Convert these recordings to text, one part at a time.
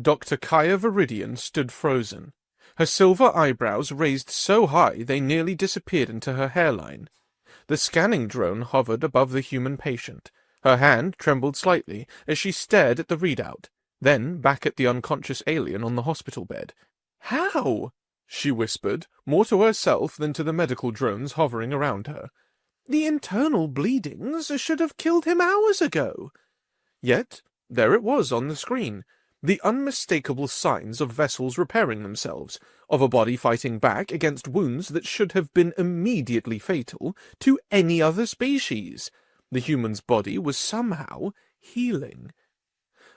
Dr. Kaya Viridian stood frozen. Her silver eyebrows raised so high they nearly disappeared into her hairline. The scanning drone hovered above the human patient. Her hand trembled slightly as she stared at the readout, then back at the unconscious alien on the hospital bed. "How?" she whispered, more to herself than to the medical drones hovering around her. "The internal bleedings should have killed him hours ago." Yet, there it was on the screen. The unmistakable signs of vessels repairing themselves, of a body fighting back against wounds that should have been immediately fatal to any other species. The human's body was somehow healing.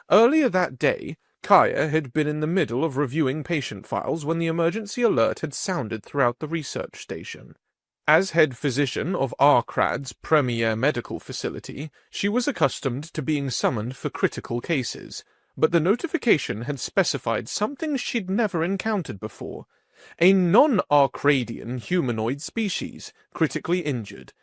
Earlier that day, Kaya had been in the middle of reviewing patient files when the emergency alert had sounded throughout the research station. As head physician of Arkrad's premier medical facility, she was accustomed to being summoned for critical cases, but the notification had specified something she'd never encountered before: a non-Arkradian humanoid species, critically injured.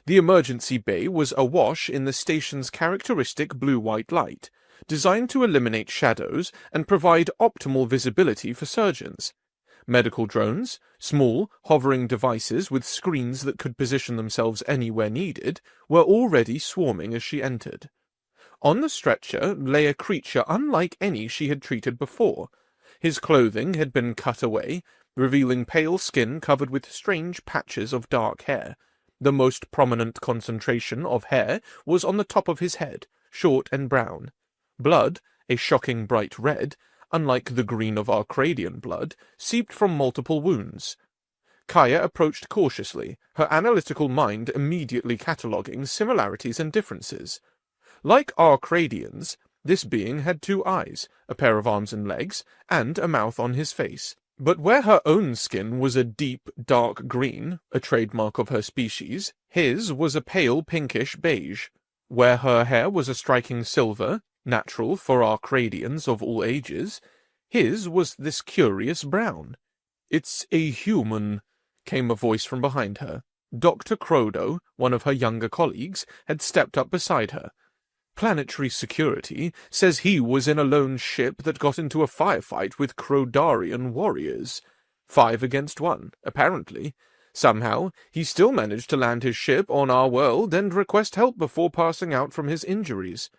The emergency bay was awash in the station's characteristic blue-white light, designed to eliminate shadows and provide optimal visibility for surgeons. Medical drones, small, hovering devices with screens that could position themselves anywhere needed, were already swarming as she entered. On the stretcher lay a creature unlike any she had treated before. His clothing had been cut away, revealing pale skin covered with strange patches of dark hair. The most prominent concentration of hair was on the top of his head, short and brown. Blood, a shocking bright red, unlike the green of Arkradian blood, seeped from multiple wounds. Kaya approached cautiously, her analytical mind immediately cataloguing similarities and differences. Like Arkradians, this being had 2 eyes, a pair of arms and legs, and a mouth on his face. But where her own skin was a deep, dark green, a trademark of her species, his was a pale pinkish beige. Where her hair was a striking silver, natural for Arkradians of all ages, his was this curious brown. "It's a human," came a voice from behind her. Dr. Crodo, one of her younger colleagues, had stepped up beside her. "Planetary Security says he was in a lone ship that got into a firefight with Crodarian warriors. 5 against 1, apparently. Somehow, he still managed to land his ship on our world and request help before passing out from his injuries."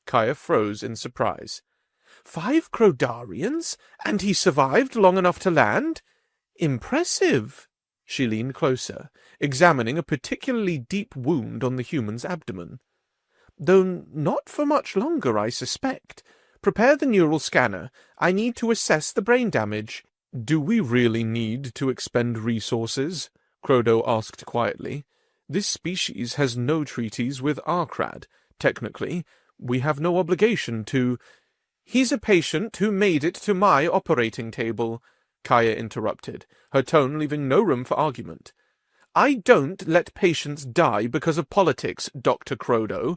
Kaya froze in surprise. 5 Crodarians? And he survived long enough to land? Impressive. She leaned closer, examining a particularly deep wound on the human's abdomen. "Though not for much longer, I suspect. Prepare the neural scanner. I need to assess the brain damage." "Do we really need to expend resources?" Crodo asked quietly. "This species has no treaties with Arkrad. Technically, we have no obligation to—" "He's a patient who made it to my operating table," Kaya interrupted, her tone leaving no room for argument. "I don't let patients die because of politics, Dr. Crodo."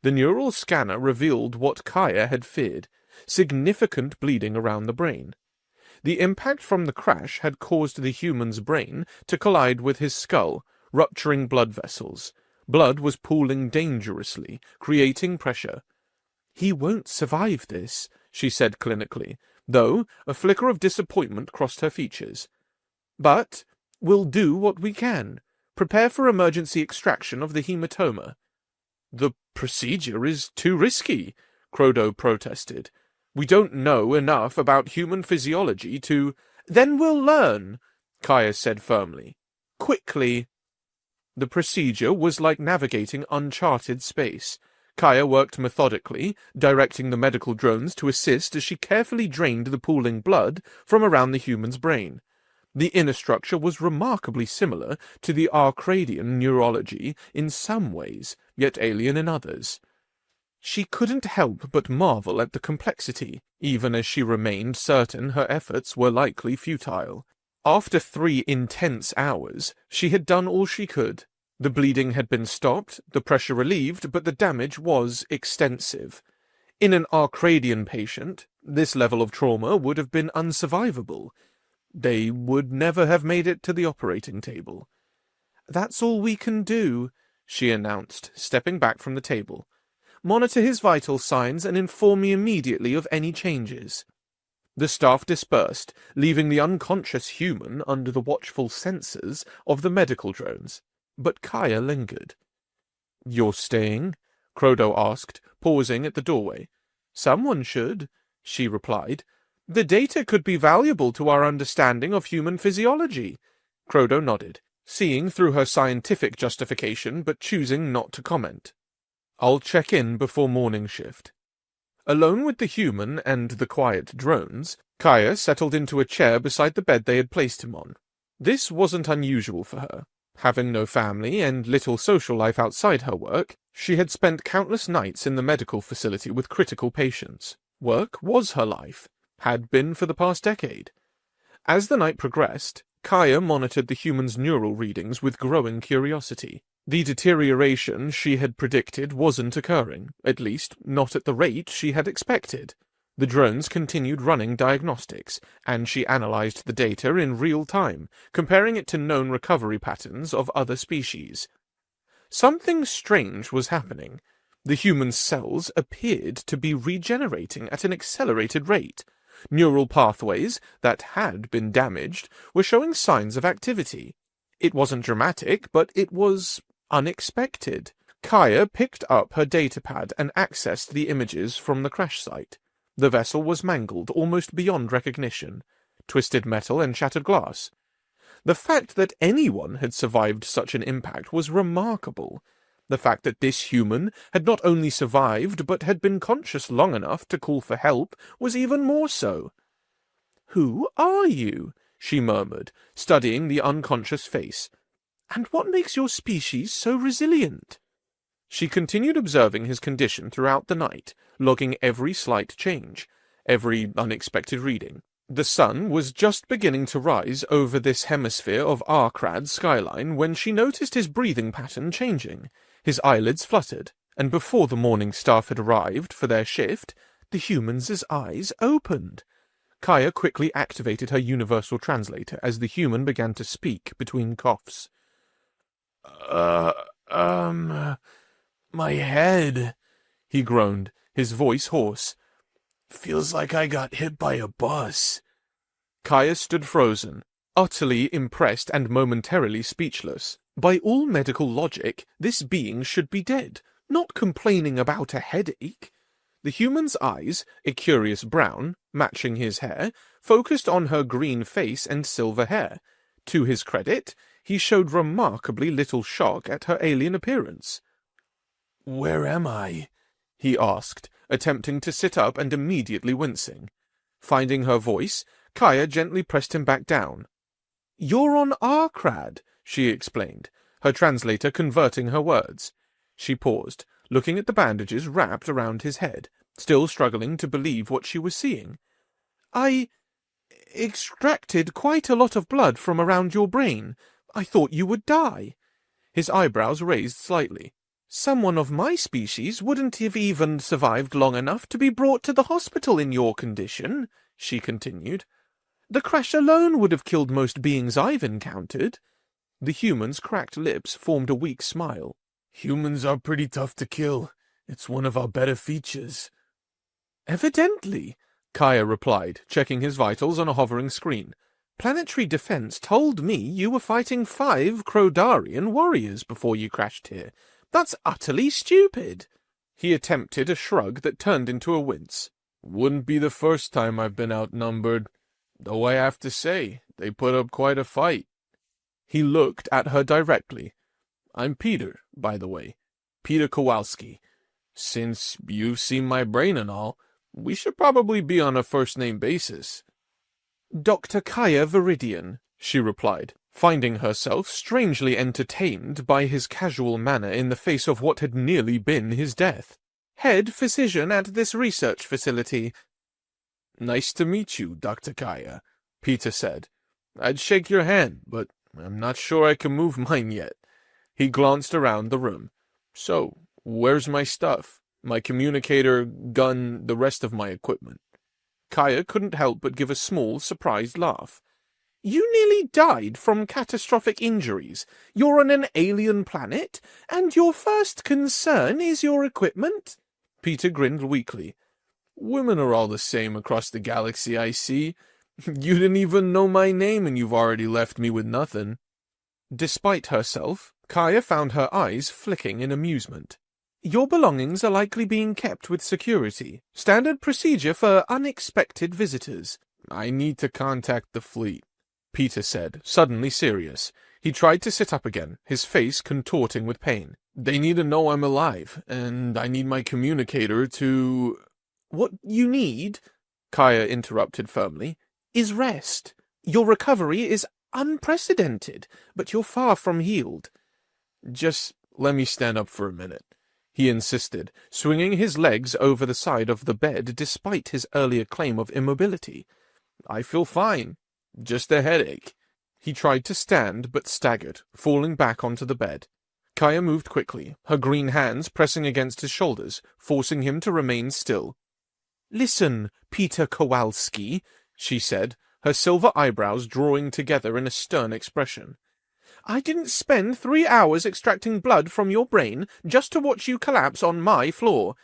The neural scanner revealed what Kaya had feared: significant bleeding around the brain. The impact from the crash had caused the human's brain to collide with his skull, rupturing blood vessels. Blood was pooling dangerously, creating pressure. "He won't survive this," she said clinically, though a flicker of disappointment crossed her features. "But we'll do what we can. Prepare for emergency extraction of the hematoma." "The procedure is too risky," Crodo protested. "We don't know enough about human physiology to—" "Then we'll learn," Kaya said firmly. "Quickly." The procedure was like navigating uncharted space. Kaya worked methodically, directing the medical drones to assist as she carefully drained the pooling blood from around the human's brain. The inner structure was remarkably similar to the Arkradian neurology in some ways, yet alien in others. She couldn't help but marvel at the complexity, even as she remained certain her efforts were likely futile. After 3 intense hours, she had done all she could. The bleeding had been stopped, the pressure relieved, but the damage was extensive. In an Arkradian patient, this level of trauma would have been unsurvivable. They would never have made it to the operating table. "That's all we can do," she announced, stepping back from the table. monitor his vital signs and inform me immediately of any changes." The staff dispersed, leaving the unconscious human under the watchful sensors of the medical drones. But Kaya lingered. "You're staying?" Crodo asked, pausing at the doorway. "Someone should," she replied. "The data could be valuable to our understanding of human physiology." Crodo nodded, seeing through her scientific justification but choosing not to comment. "I'll check in before morning shift." Alone with the human and the quiet drones, Kaya settled into a chair beside the bed they had placed him on. This wasn't unusual for her. Having no family and little social life outside her work, she had spent countless nights in the medical facility with critical patients. Work was her life, had been for the past decade. As the night progressed, Kaya monitored the human's neural readings with growing curiosity. The deterioration she had predicted wasn't occurring, at least not at the rate she had expected. The drones continued running diagnostics, and she analyzed the data in real time, comparing it to known recovery patterns of other species. Something strange was happening. The human's cells appeared to be regenerating at an accelerated rate. Neural pathways that had been damaged were showing signs of activity. It wasn't dramatic, but it was unexpected. Kaya picked up her datapad and accessed the images from the crash site. The vessel was mangled almost beyond recognition. Twisted metal and shattered glass. The fact that anyone had survived such an impact was remarkable. The fact that this human had not only survived but had been conscious long enough to call for help was even more so. "Who are you?" she murmured, studying the unconscious face. "And what makes your species so resilient?" She continued observing his condition throughout the night, logging every slight change, every unexpected reading. The sun was just beginning to rise over this hemisphere of Arkrad's skyline when she noticed his breathing pattern changing. His eyelids fluttered, and before the morning staff had arrived for their shift, the human's eyes opened. Kaya quickly activated her universal translator as the human began to speak between coughs. My head," he groaned, his voice hoarse. "Feels like I got hit by a bus." Kaya stood frozen, utterly impressed and momentarily speechless. By all medical logic, this being should be dead, not complaining about a headache. The human's eyes, a curious brown, matching his hair, focused on her green face and silver hair. To his credit, he showed remarkably little shock at her alien appearance. "Where am I?" he asked, attempting to sit up and immediately wincing. Finding her voice, Kaya gently pressed him back down. "You're on Arkrad," she explained, her translator converting her words. She paused, looking at the bandages wrapped around his head, still struggling to believe what she was seeing. "I extracted quite a lot of blood from around your brain. I thought you would die." His eyebrows raised slightly. "Someone of my species wouldn't have even survived long enough to be brought to the hospital in your condition," she continued. "The crash alone would have killed most beings I've encountered." The human's cracked lips formed a weak smile. "Humans are pretty tough to kill. It's one of our better features." "Evidently," Kaya replied, checking his vitals on a hovering screen. "Planetary Defense told me you were fighting 5 Crodarian warriors before you crashed here. That's utterly stupid." He attempted a shrug that turned into a wince. "Wouldn't be the first time I've been outnumbered. Though I have to say, they put up quite a fight." He looked at her directly. "I'm Peter, by the way. Peter Kowalski. Since you've seen my brain and all, we should probably be on a first-name basis." "Dr. Kaya Viridian," she replied, finding herself strangely entertained by his casual manner in the face of what had nearly been his death. "Head physician at this research facility." "Nice to meet you, Dr. Kaya," Peter said. "I'd shake your hand, but I'm not sure I can move mine yet." He glanced around the room. "So, where's my stuff? My communicator, gun, the rest of my equipment?" Kaya couldn't help but give a small, surprised laugh. "You nearly died from catastrophic injuries. You're on an alien planet, and your first concern is your equipment?" Peter grinned weakly. Women are all the same across the galaxy, I see. You didn't even know my name and you've already left me with nothing. Despite herself, Kaya found her eyes flicking in amusement. Your belongings are likely being kept with security. Standard procedure for unexpected visitors. I need to contact the fleet, Peter said, suddenly serious. He tried to sit up again, his face contorting with pain. They need to know I'm alive, and I need my communicator to... What you need, Kaya interrupted firmly, is rest. Your recovery is unprecedented, but you're far from healed. Just let me stand up for a minute, he insisted, swinging his legs over the side of the bed despite his earlier claim of immobility. I feel fine. Just a headache. He tried to stand, but staggered, falling back onto the bed. Kaya moved quickly, her green hands pressing against his shoulders, forcing him to remain still. Listen, Peter Kowalski, she said, her silver eyebrows drawing together in a stern expression. I didn't spend 3 hours extracting blood from your brain just to watch you collapse on my floor.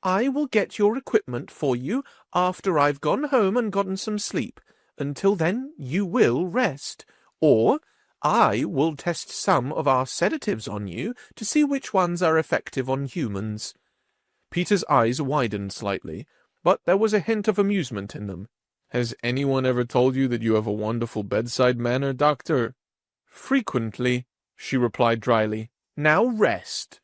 I will get your equipment for you after I've gone home and gotten some sleep. Until then, you will rest. Or I will test some of our sedatives on you to see which ones are effective on humans. Peter's eyes widened slightly, but there was a hint of amusement in them. Has anyone ever told you that you have a wonderful bedside manner, Doctor? Frequently, she replied dryly. Now rest.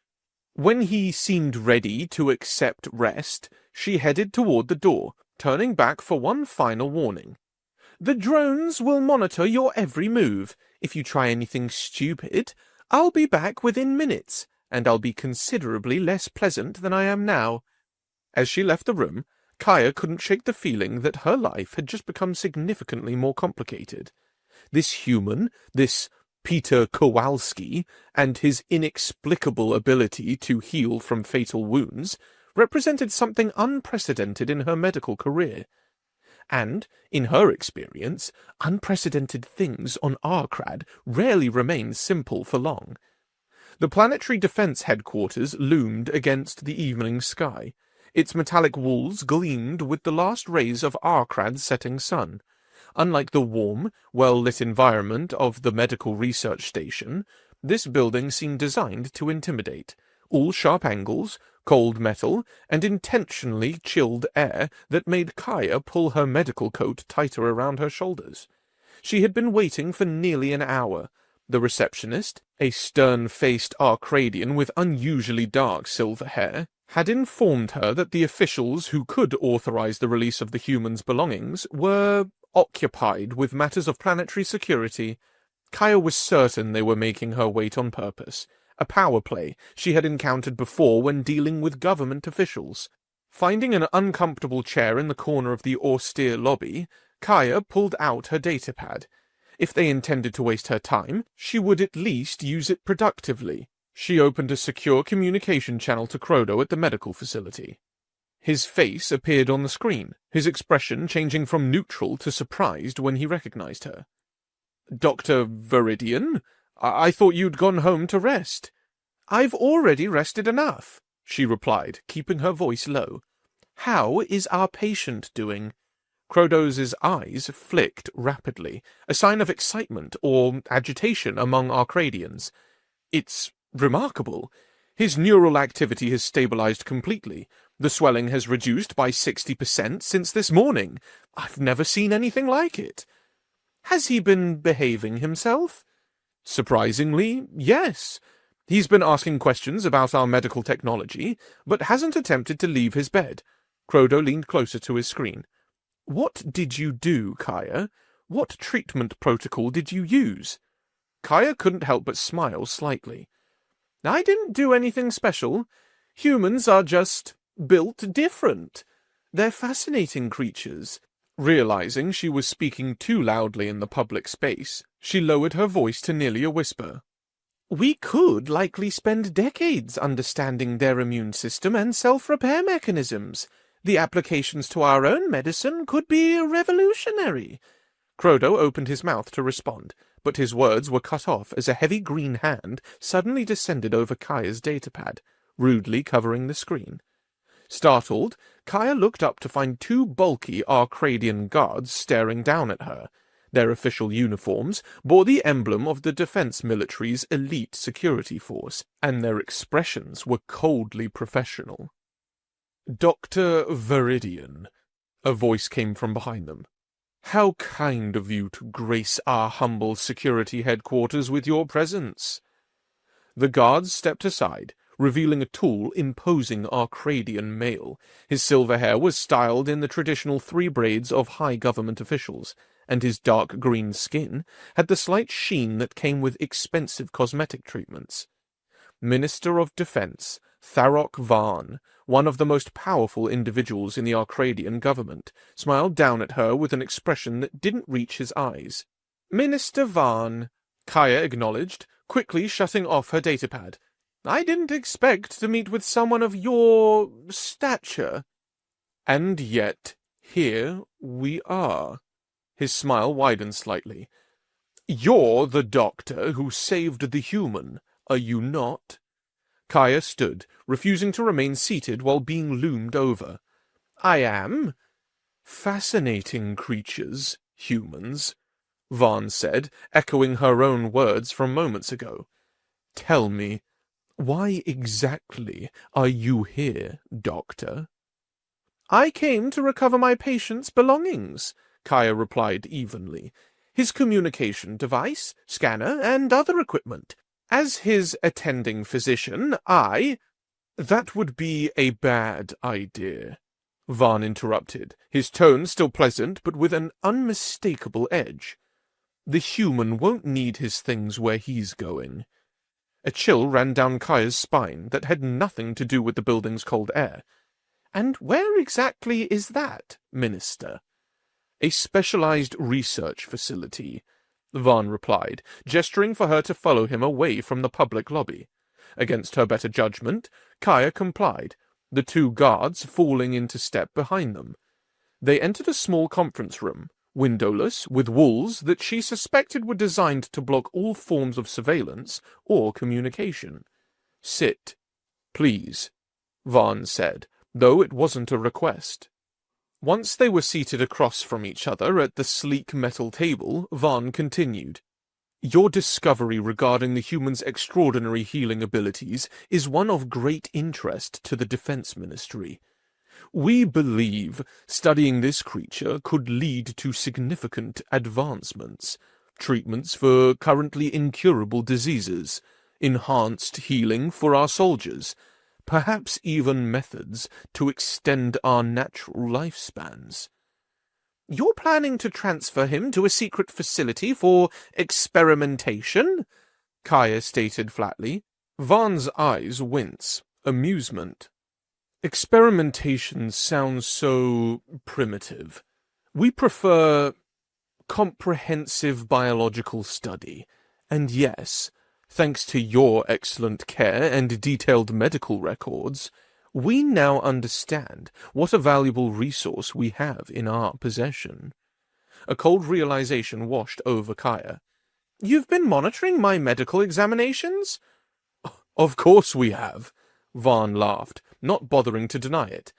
When he seemed ready to accept rest, she headed toward the door, turning back for one final warning. The drones will monitor your every move. If you try anything stupid, I'll be back within minutes, and I'll be considerably less pleasant than I am now. As she left the room, Kaya couldn't shake the feeling that her life had just become significantly more complicated. This human, this Peter Kowalski, and his inexplicable ability to heal from fatal wounds represented something unprecedented in her medical career. And, in her experience, unprecedented things on Arkrad rarely remain simple for long. The planetary defense headquarters loomed against the evening sky. Its metallic walls gleamed with the last rays of Arkrad's setting sun. Unlike the warm, well-lit environment of the medical research station, this building seemed designed to intimidate. All sharp angles, cold metal, and intentionally chilled air that made Kaya pull her medical coat tighter around her shoulders. She had been waiting for nearly an hour. The receptionist, a stern-faced Arkradian with unusually dark silver hair, had informed her that the officials who could authorize the release of the humans' belongings were occupied with matters of planetary security. Kaya was certain they were making her wait on purpose, a power play she had encountered before when dealing with government officials. Finding an uncomfortable chair in the corner of the austere lobby, Kaya pulled out her datapad. If they intended to waste her time, she would at least use it productively. She opened a secure communication channel to Crodo at the medical facility. His face appeared on the screen, his expression changing from neutral to surprised when he recognized her. Dr. Viridian? I thought you'd gone home to rest. I've already rested enough, she replied, keeping her voice low. How is our patient doing? Crodo's eyes flicked rapidly, a sign of excitement or agitation among Arkradians. It's remarkable. His neural activity has stabilized completely. The swelling has reduced by 60% since this morning. I've never seen anything like it. Has he been behaving himself? Surprisingly, yes. He's been asking questions about our medical technology, but hasn't attempted to leave his bed. Crodo leaned closer to his screen. What did you do, Kaya? What treatment protocol did you use? Kaya couldn't help but smile slightly. I didn't do anything special. Humans are just built different. They're fascinating creatures. Realizing she was speaking too loudly in the public space, she lowered her voice to nearly a whisper. We could likely spend decades understanding their immune system and self-repair mechanisms. The applications to our own medicine could be revolutionary. Crodo opened his mouth to respond, but his words were cut off as a heavy green hand suddenly descended over Kaya's datapad, rudely covering the screen. Startled, Kaya looked up to find two bulky Arcadian guards staring down at her. Their official uniforms bore the emblem of the Defense Military's elite security force, and their expressions were coldly professional. "Dr. Viridian," a voice came from behind them. "How kind of you to grace our humble security headquarters with your presence." The guards stepped aside, revealing a tall, imposing Arcadian male. His silver hair was styled in the traditional 3 braids of high government officials, and his dark green skin had the slight sheen that came with expensive cosmetic treatments. Minister of Defense, Tharok Varn, one of the most powerful individuals in the Arcadian government, smiled down at her with an expression that didn't reach his eyes. "Minister Varn," Kaya acknowledged, quickly shutting off her datapad. "I didn't expect to meet with someone of your stature." "And yet, here we are." His smile widened slightly. "You're the doctor who saved the human, are you not?" Kaya stood, refusing to remain seated while being loomed over. "I am." "Fascinating creatures, humans," Varn said, echoing her own words from moments ago. "Tell me, why exactly are you here, Doctor?" "I came to recover my patient's belongings," Kaya replied evenly. "His communication device, scanner, and other equipment. As his attending physician, That would be a bad idea," Varn interrupted, his tone still pleasant but with an unmistakable edge. "The human won't need his things where he's going." A chill ran down Kaya's spine that had nothing to do with the building's cold air. "And where exactly is that, Minister?" "A specialized research facility," Varn replied, gesturing for her to follow him away from the public lobby. Against her better judgment, Kaya complied, the 2 guards falling into step behind them. They entered a small conference room, windowless, with walls that she suspected were designed to block all forms of surveillance or communication. "Sit, please," Varn said, though it wasn't a request. Once they were seated across from each other at the sleek metal table, Varn continued. "Your discovery regarding the human's extraordinary healing abilities is one of great interest to the Defense Ministry. We believe studying this creature could lead to significant advancements, treatments for currently incurable diseases, enhanced healing for our soldiers, perhaps even methods to extend our natural lifespans." "You're planning to transfer him to a secret facility for experimentation?" Kaya stated flatly. Varn's eyes wince, amusement. "Experimentation sounds so primitive. We prefer comprehensive biological study. And yes, thanks to your excellent care and detailed medical records, we now understand what a valuable resource we have in our possession." A cold realization washed over Kaya. "You've been monitoring my medical examinations?" "Of course we have," Varn laughed, not bothering to deny it.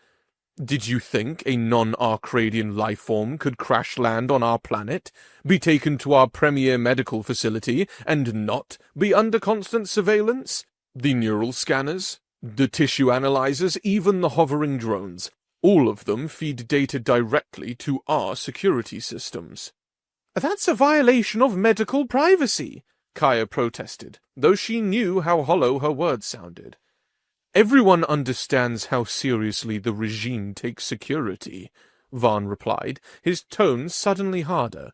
"Did you think a non-Arcadian life form could crash land on our planet, be taken to our premier medical facility, and not be under constant surveillance? The neural scanners, the tissue analyzers, even the hovering drones, all of them feed data directly to our security systems." "That's a violation of medical privacy," Kaya protested, though she knew how hollow her words sounded. "Everyone understands how seriously the regime takes security," Varn replied, his tone suddenly harder.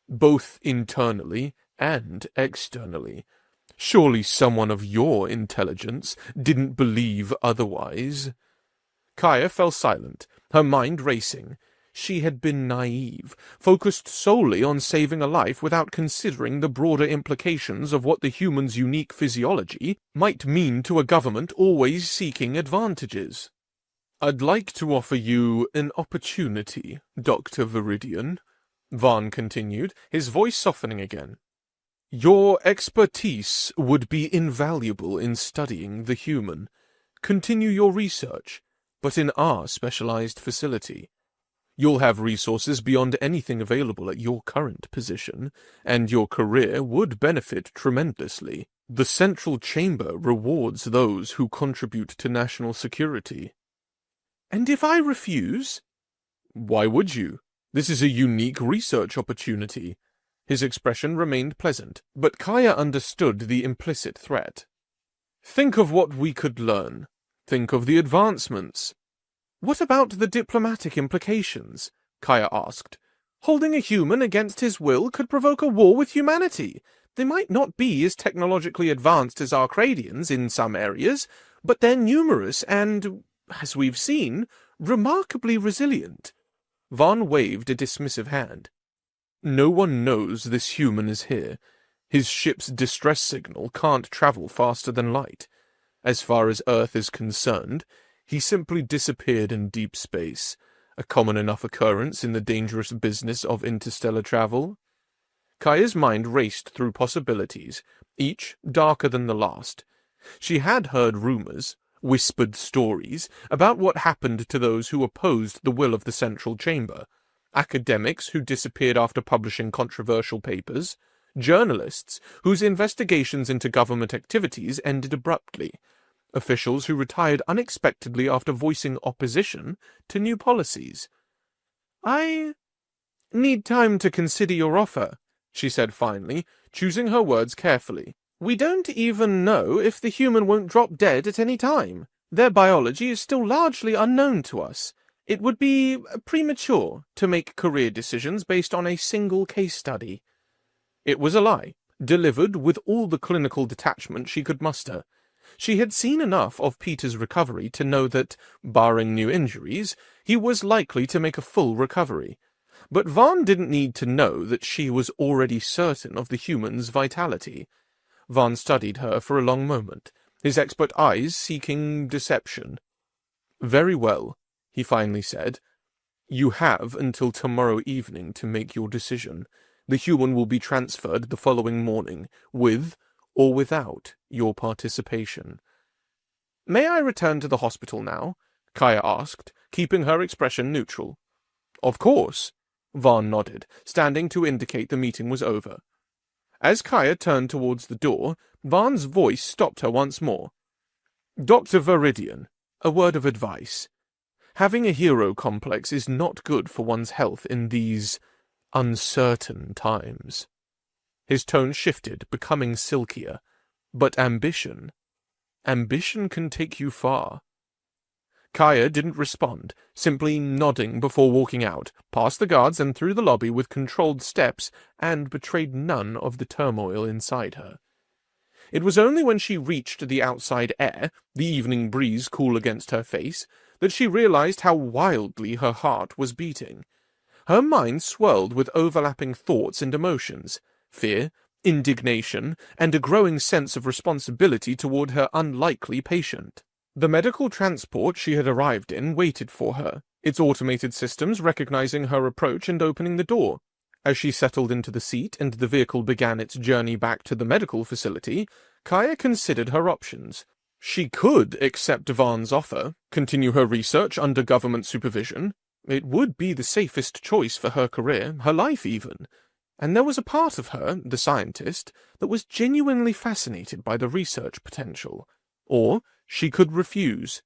"Both internally and externally. Surely someone of your intelligence didn't believe otherwise." Kaya fell silent, her mind racing. She had been naive, focused solely on saving a life without considering the broader implications of what the human's unique physiology might mean to a government always seeking advantages. "I'd like to offer you an opportunity, Dr. Viridian," Varn continued, his voice softening again. "Your expertise would be invaluable in studying the human. Continue your research. but in our specialized facility. You'll have resources beyond anything available at your current position, and your career would benefit tremendously. The Central Chamber rewards those who contribute to national security. And if I refuse? Why would you? This is a unique research opportunity. His expression remained pleasant, but Kaya understood the implicit threat. Think of what we could learn. Think of the advancements. What about the diplomatic implications? Kaya asked. Holding a human against his will could provoke a war with humanity. They might not be as technologically advanced as Arcadians in some areas, but they're numerous and, as we've seen, remarkably resilient. Vaughn waved a dismissive hand. No one knows this human is here. His ship's distress signal can't travel faster than light. As far as Earth is concerned, he simply disappeared in deep space, a common enough occurrence in the dangerous business of interstellar travel. Kaya's mind raced through possibilities, each darker than the last. She had heard rumors, whispered stories, about what happened to those who opposed the will of the Central Chamber. Academics who disappeared after publishing controversial papers, journalists whose investigations into government activities ended abruptly, officials who retired unexpectedly after voicing opposition to new policies. I need time to consider your offer, she said finally, choosing her words carefully. We don't even know if the human won't drop dead at any time. Their biology is still largely unknown to us. It would be premature to make career decisions based on a single case study. It was a lie, delivered with all the clinical detachment she could muster. She had seen enough of Peter's recovery to know that, barring new injuries, he was likely to make a full recovery. But Vaughn didn't need to know that she was already certain of the human's vitality. Vaughn studied her for a long moment, his expert eyes seeking deception. Very well, he finally said. You have until tomorrow evening to make your decision. The human will be transferred the following morning, with or without your participation. May I return to the hospital now? Kaya asked, keeping her expression neutral. Of course, Vaughn nodded, standing to indicate the meeting was over. As Kaya turned towards the door, Vaughn's voice stopped her once more. Dr. Viridian, a word of advice. Having a hero complex is not good for one's health in these uncertain times. His tone shifted, becoming silkier. But ambition can take you far. Kaya didn't respond, simply nodding before walking out, past the guards and through the lobby with controlled steps, and betrayed none of the turmoil inside her. It was only when she reached the outside air, the evening breeze cool against her face, that she realized how wildly her heart was beating. Her mind swirled with overlapping thoughts and emotions, fear, indignation, and a growing sense of responsibility toward her unlikely patient. The medical transport she had arrived in waited for her, its automated systems recognizing her approach and opening the door. As she settled into the seat and the vehicle began its journey back to the medical facility, Kaya considered her options. She could accept Vaughn's offer, continue her research under government supervision. It would be the safest choice for her career, her life even. And there was a part of her, the scientist, that was genuinely fascinated by the research potential. Or she could refuse,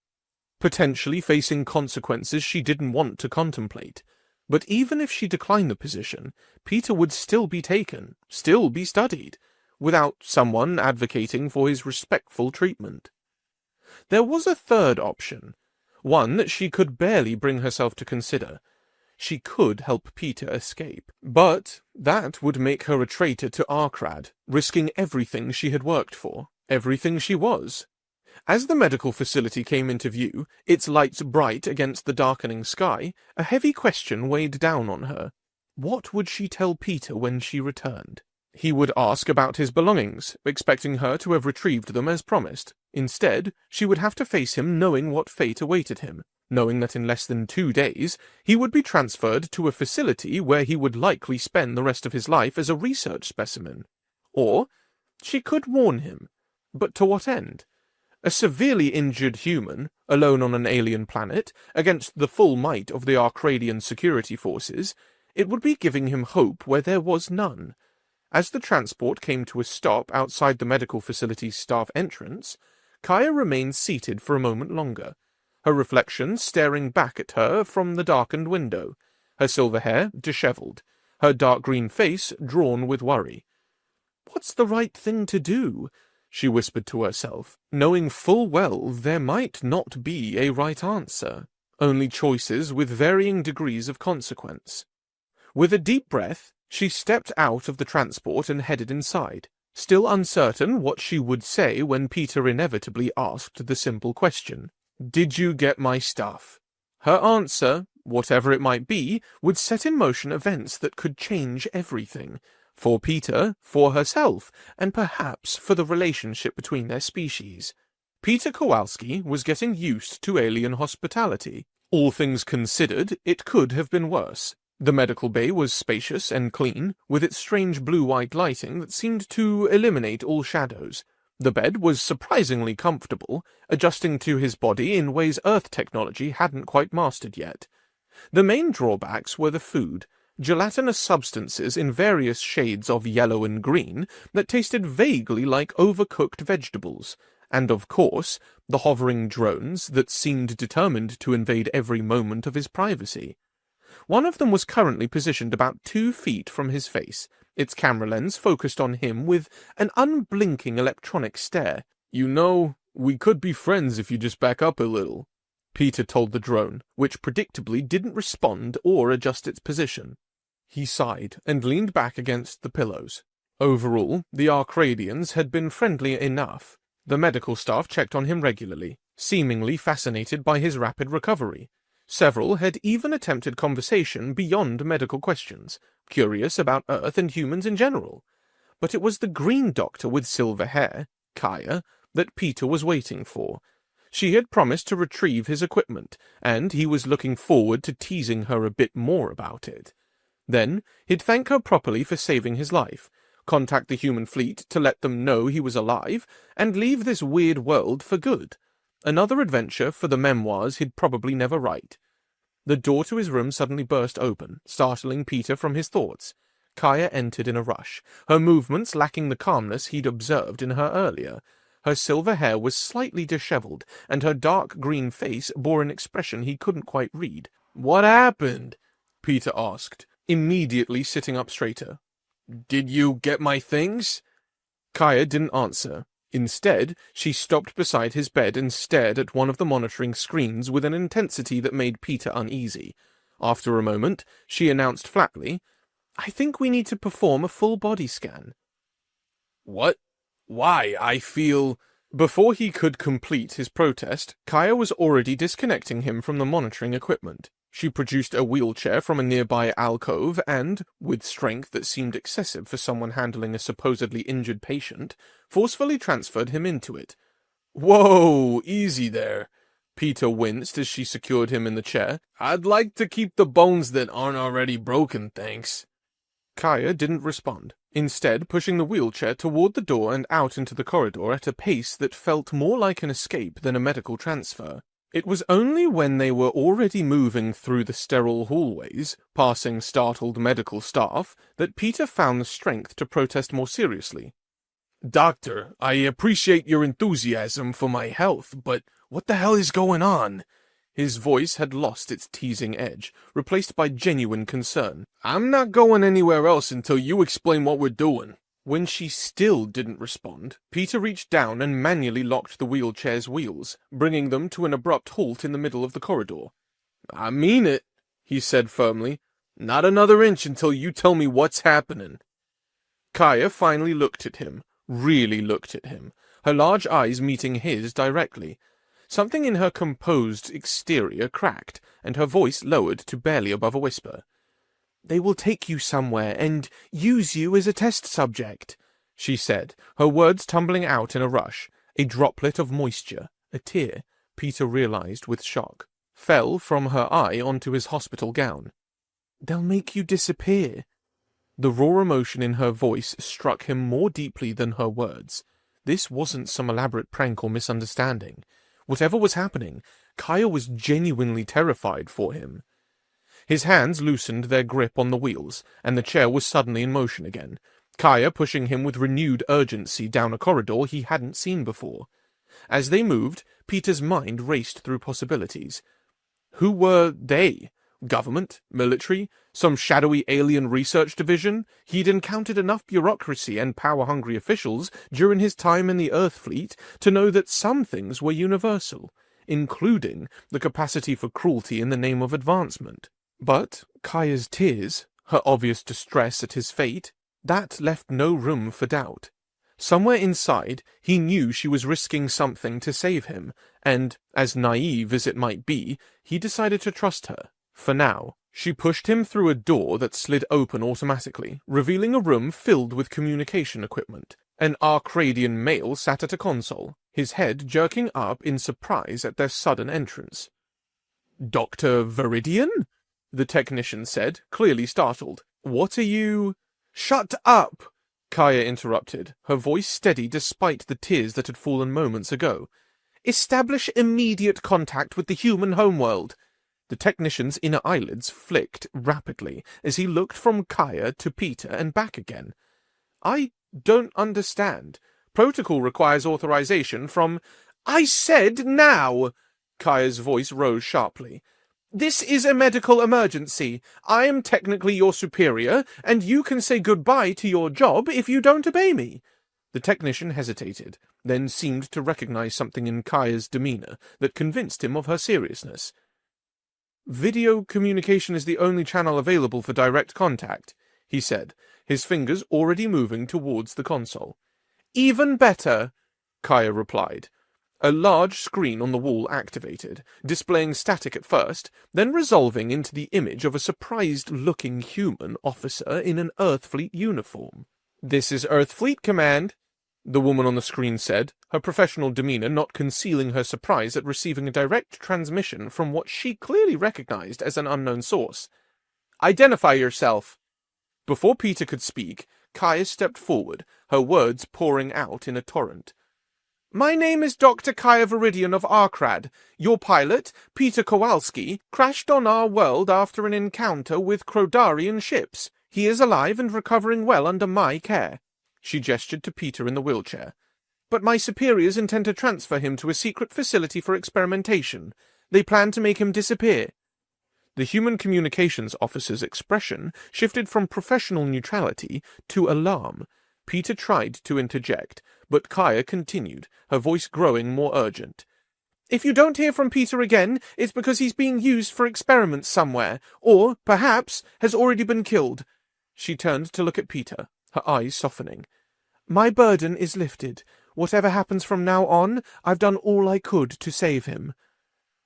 potentially facing consequences she didn't want to contemplate. But even if she declined the position, Peter would still be taken, still be studied, without someone advocating for his respectful treatment. There was a third option, one that she could barely bring herself to consider. She could help Peter escape, but that would make her a traitor to Arkrad, risking everything she had worked for, everything she was. As the medical facility came into view, its lights bright against the darkening sky, a heavy question weighed down on her. What would she tell Peter when she returned? He would ask about his belongings, expecting her to have retrieved them as promised. Instead, she would have to face him knowing what fate awaited him, knowing that in less than 2 days he would be transferred to a facility where he would likely spend the rest of his life as a research specimen. Or she could warn him. But to what end? A severely injured human, alone on an alien planet, against the full might of the Arcadian security forces, it would be giving him hope where there was none. As the transport came to a stop outside the medical facility's staff entrance, Kaya remained seated for a moment longer, her reflection staring back at her from the darkened window, her silver hair dishevelled, her dark green face drawn with worry. "What's the right thing to do?" she whispered to herself, knowing full well there might not be a right answer, only choices with varying degrees of consequence. With a deep breath, she stepped out of the transport and headed inside, still uncertain what she would say when Peter inevitably asked the simple question, "Did you get my stuff?" Her answer, whatever it might be, would set in motion events that could change everything. For Peter, for herself, and perhaps for the relationship between their species. Peter Kowalski was getting used to alien hospitality. All things considered, it could have been worse. The medical bay was spacious and clean, with its strange blue-white lighting that seemed to eliminate all shadows. The bed was surprisingly comfortable, adjusting to his body in ways Earth technology hadn't quite mastered yet. The main drawbacks were the food. Gelatinous substances in various shades of yellow and green that tasted vaguely like overcooked vegetables, and of course, the hovering drones that seemed determined to invade every moment of his privacy. One of them was currently positioned about 2 feet from his face, its camera lens focused on him with an unblinking electronic stare. "You know, we could be friends if you just back up a little," Peter told the drone, which predictably didn't respond or adjust its position. He sighed and leaned back against the pillows. Overall, the Arcadians had been friendly enough. The medical staff checked on him regularly, seemingly fascinated by his rapid recovery. Several had even attempted conversation beyond medical questions, curious about Earth and humans in general. But it was the green doctor with silver hair, Kaya, that Peter was waiting for. She had promised to retrieve his equipment, and he was looking forward to teasing her a bit more about it. Then he'd thank her properly for saving his life, contact the human fleet to let them know he was alive, and leave this weird world for good. Another adventure for the memoirs he'd probably never write. The door to his room suddenly burst open, startling Peter from his thoughts. Kaya entered in a rush, her movements lacking the calmness he'd observed in her earlier. Her silver hair was slightly dishevelled, and her dark green face bore an expression he couldn't quite read. "What happened?" Peter asked, immediately sitting up straighter. "Did you get my things?" Kaya didn't answer. Instead, she stopped beside his bed and stared at one of the monitoring screens with an intensity that made Peter uneasy. After a moment, she announced flatly, "I think we need to perform a full body scan." "What? Why? I feel—" Before he could complete his protest, Kaya was already disconnecting him from the monitoring equipment. She produced a wheelchair from a nearby alcove and, with strength that seemed excessive for someone handling a supposedly injured patient, forcefully transferred him into it. "Whoa, easy there." Peter winced as she secured him in the chair. "I'd like to keep the bones that aren't already broken, thanks." Kaya didn't respond, instead pushing the wheelchair toward the door and out into the corridor at a pace that felt more like an escape than a medical transfer. It was only when they were already moving through the sterile hallways, passing startled medical staff, that Peter found the strength to protest more seriously. "Doctor, I appreciate your enthusiasm for my health, but what the hell is going on?" His voice had lost its teasing edge, replaced by genuine concern. "I'm not going anywhere else until you explain what we're doing." When she still didn't respond, Peter reached down and manually locked the wheelchair's wheels, bringing them to an abrupt halt in the middle of the corridor. "I mean it," he said firmly. "Not another inch until you tell me what's happening." Kaya finally looked at him, really looked at him, her large eyes meeting his directly. Something in her composed exterior cracked, and her voice lowered to barely above a whisper. "They will take you somewhere and use you as a test subject," she said, her words tumbling out in a rush. A droplet of moisture, a tear, Peter realized with shock, fell from her eye onto his hospital gown. "They'll make you disappear." The raw emotion in her voice struck him more deeply than her words. This wasn't some elaborate prank or misunderstanding. Whatever was happening, Kaya was genuinely terrified for him. His hands loosened their grip on the wheels, and the chair was suddenly in motion again, Kaya pushing him with renewed urgency down a corridor he hadn't seen before. As they moved, Peter's mind raced through possibilities. Who were they? Government? Military? Some shadowy alien research division? He'd encountered enough bureaucracy and power-hungry officials during his time in the Earth Fleet to know that some things were universal, including the capacity for cruelty in the name of advancement. But Kaya's tears, her obvious distress at his fate, that left no room for doubt. Somewhere inside, he knew she was risking something to save him, and, as naive as it might be, he decided to trust her. For now, she pushed him through a door that slid open automatically, revealing a room filled with communication equipment. An Arcadian male sat at a console, his head jerking up in surprise at their sudden entrance. "Dr. Viridian?" the technician said, clearly startled. "What are you—" "Shut up!" Kaya interrupted, her voice steady despite the tears that had fallen moments ago. "Establish immediate contact with the human homeworld." The technician's inner eyelids flicked rapidly as he looked from Kaya to Peter and back again. "I don't understand. Protocol requires authorization from—" "I said now!" Kaya's voice rose sharply. "This is a medical emergency. I am technically your superior, and you can say goodbye to your job if you don't obey me." The technician hesitated, then seemed to recognize something in Kaya's demeanor that convinced him of her seriousness. "Video communication is the only channel available for direct contact," he said, his fingers already moving towards the console. "Even better," Kaya replied. A large screen on the wall activated, displaying static at first, then resolving into the image of a surprised-looking human officer in an Earthfleet uniform. "This is Earthfleet Command," the woman on the screen said, her professional demeanor not concealing her surprise at receiving a direct transmission from what she clearly recognized as an unknown source. "Identify yourself." Before Peter could speak, Kaya stepped forward, her words pouring out in a torrent. "My name is Dr. Kaya Viridian of Arkrad. Your pilot, Peter Kowalski, crashed on our world after an encounter with Crodarian ships. He is alive and recovering well under my care." She gestured to Peter in the wheelchair. "But my superiors intend to transfer him to a secret facility for experimentation. They plan to make him disappear." The human communications officer's expression shifted from professional neutrality to alarm. Peter tried to interject, but Kaya continued, her voice growing more urgent. "If you don't hear from Peter again, it's because he's being used for experiments somewhere, or, perhaps, has already been killed." She turned to look at Peter, her eyes softening. "My burden is lifted. Whatever happens from now on, I've done all I could to save him."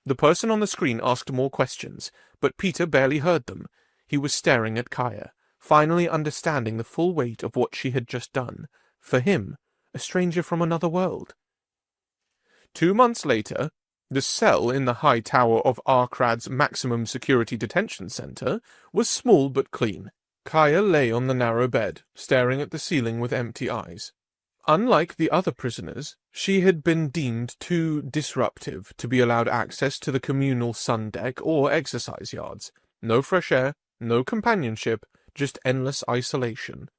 The person on the screen asked more questions, but Peter barely heard them. He was staring at Kaya, finally understanding the full weight of what she had just done. For him, a stranger from another world. 2 months later, the cell in the high tower of Arkrad's maximum security detention center was small but clean. Kaya lay on the narrow bed, staring at the ceiling with empty eyes. Unlike the other prisoners, she had been deemed too disruptive to be allowed access to the communal sun deck or exercise yards. No fresh air, no companionship, just endless isolation.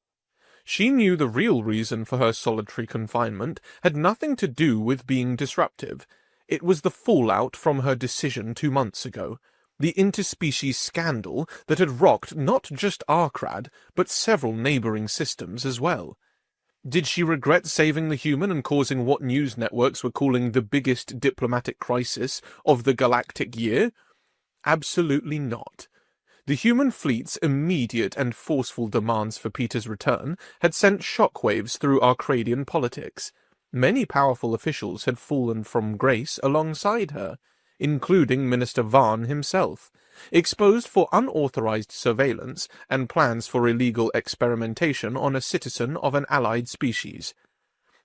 She knew the real reason for her solitary confinement had nothing to do with being disruptive. It was the fallout from her decision 2 months ago, the interspecies scandal that had rocked not just Arkrad, but several neighboring systems as well. Did she regret saving the human and causing what news networks were calling the biggest diplomatic crisis of the galactic year? Absolutely not. The human fleet's immediate and forceful demands for Peter's return had sent shockwaves through Arcadian politics. Many powerful officials had fallen from grace alongside her, including Minister Vaughn himself, exposed for unauthorized surveillance and plans for illegal experimentation on a citizen of an allied species.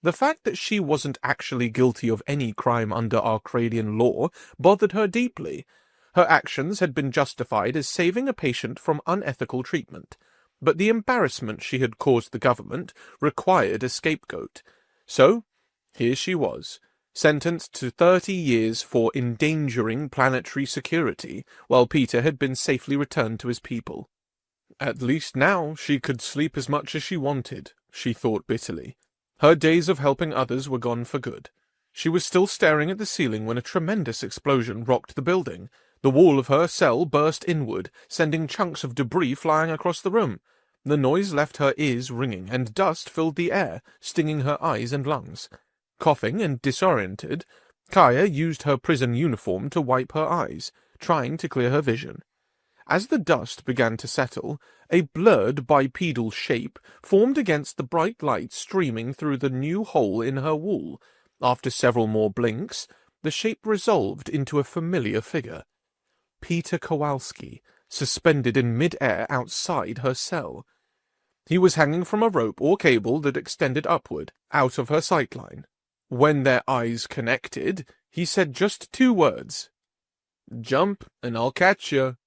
The fact that she wasn't actually guilty of any crime under Arcadian law bothered her deeply. Her actions had been justified as saving a patient from unethical treatment, but the embarrassment she had caused the government required a scapegoat. So, Here she was, sentenced to 30 years for endangering planetary security, while Peter had been safely returned to his people. At least now she could sleep as much as she wanted, she thought bitterly. Her days of helping others were gone for good. She was still staring at the ceiling when a tremendous explosion rocked the building. The wall of her cell burst inward, sending chunks of debris flying across the room. The noise left her ears ringing, and dust filled the air, stinging her eyes and lungs. Coughing and disoriented, Kaya used her prison uniform to wipe her eyes, trying to clear her vision. As the dust began to settle, a blurred bipedal shape formed against the bright light streaming through the new hole in her wall. After several more blinks, the shape resolved into a familiar figure. Peter Kowalski, suspended in mid-air outside her cell. He was hanging from a rope or cable that extended upward, out of her sightline. When their eyes connected, he said just 2 words. "Jump, and I'll catch you."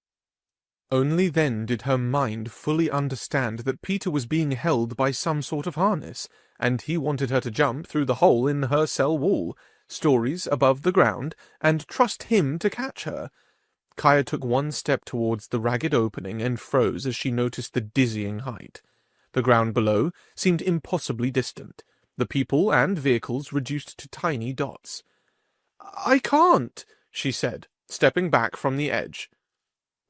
Only then did her mind fully understand that Peter was being held by some sort of harness, and he wanted her to jump through the hole in her cell wall, stories above the ground, and trust him to catch her. Kaya took 1 step towards the ragged opening and froze as she noticed the dizzying height. The ground below seemed impossibly distant, the people and vehicles reduced to tiny dots. "I can't," she said, stepping back from the edge.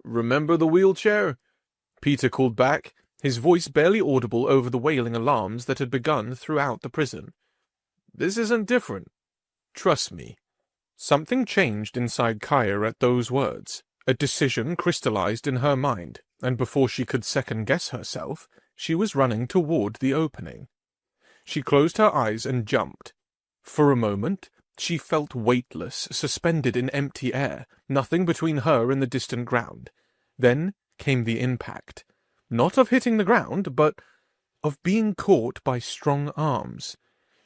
"Remember the wheelchair?" Peter called back, his voice barely audible over the wailing alarms that had begun throughout the prison. "This isn't different. Trust me." Something changed inside Kaya at those words. A decision crystallized in her mind, and before she could second-guess herself, she was running toward the opening. She closed her eyes and jumped. For a moment, she felt weightless, suspended in empty air, nothing between her and the distant ground. Then came the impact. Not of hitting the ground, but of being caught by strong arms.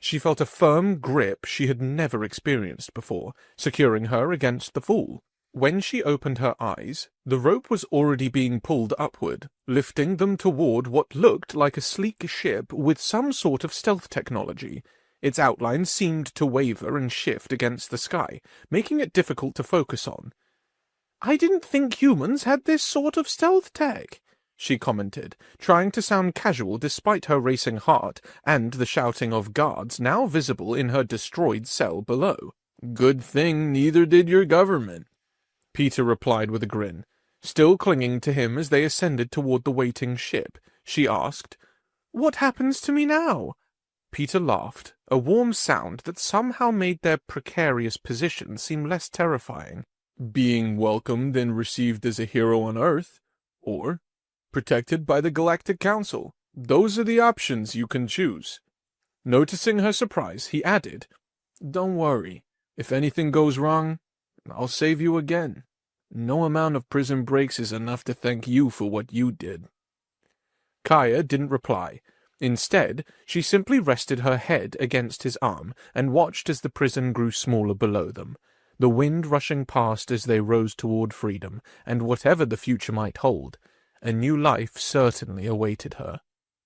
She felt a firm grip she had never experienced before, securing her against the fall. When she opened her eyes, the rope was already being pulled upward, lifting them toward what looked like a sleek ship with some sort of stealth technology. Its outline seemed to waver and shift against the sky, making it difficult to focus on. "I didn't think humans had this sort of stealth tech," she commented, trying to sound casual despite her racing heart and the shouting of guards now visible in her destroyed cell below. "Good thing neither did your government," Peter replied with a grin. Still clinging to him as they ascended toward the waiting ship, she asked, "What happens to me now?" Peter laughed, a warm sound that somehow made their precarious position seem less terrifying. "Being welcomed and received as a hero on Earth, or protected by the Galactic Council. Those are the options you can choose." Noticing her surprise, he added, "Don't worry. If anything goes wrong, I'll save you again. No amount of prison breaks is enough to thank you for what you did." Kaya didn't reply. Instead, she simply rested her head against his arm and watched as the prison grew smaller below them, the wind rushing past as they rose toward freedom, and whatever the future might hold, a new life certainly awaited her.